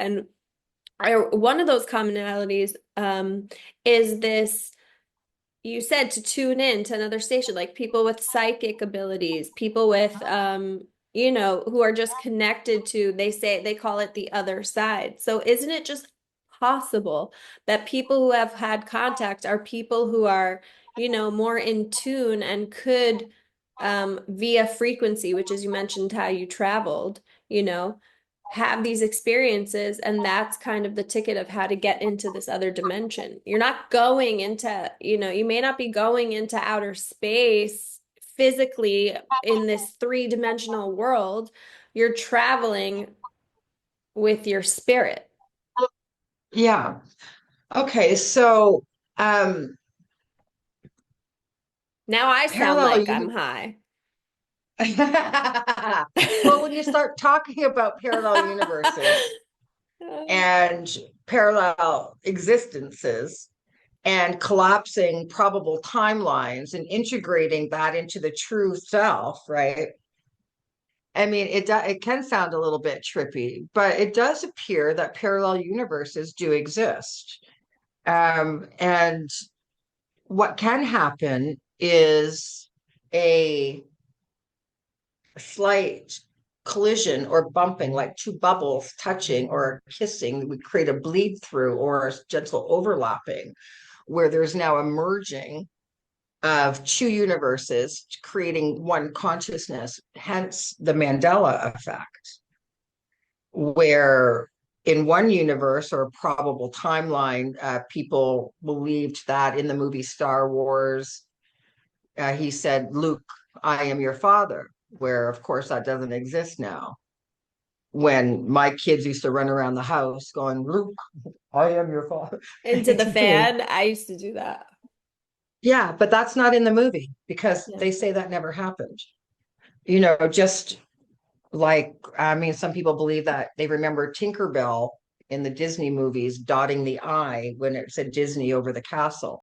And one of those commonalities is this, you said, to tune in to another station, like people with psychic abilities, people with who are just connected to, they call it the other side. So isn't it just possible that people who have had contact are people who are, more in tune and could via frequency, which, as you mentioned, how you traveled, have these experiences, and that's kind of the ticket of how to get into this other dimension. You're not going into, you may not be going into outer space physically in this three-dimensional world. You're traveling with your spirit. Yeah. Okay. So, um, Now I sound parallel like I'm uni- high. well, when you start talking about parallel universes and parallel existences and collapsing probable timelines and integrating that into the true self, right? I mean, it can sound a little bit trippy, but it does appear that parallel universes do exist. And what can happen is a slight collision or bumping, like two bubbles touching or kissing, would create a bleed through or a gentle overlapping, where there's now a merging of two universes, creating one consciousness, hence the Mandela effect, where in one universe or probable timeline, people believed that in the movie Star Wars, he said, Luke, I am your father, where of course that doesn't exist now. When my kids used to run around the house going, Luke, I am your father. Into the fan. I used to do that. Yeah, but that's not in the movie because Yeah. they say that never happened. Just like, I mean, some people believe that they remember Tinkerbell in the Disney movies dotting the I when it said Disney over the castle.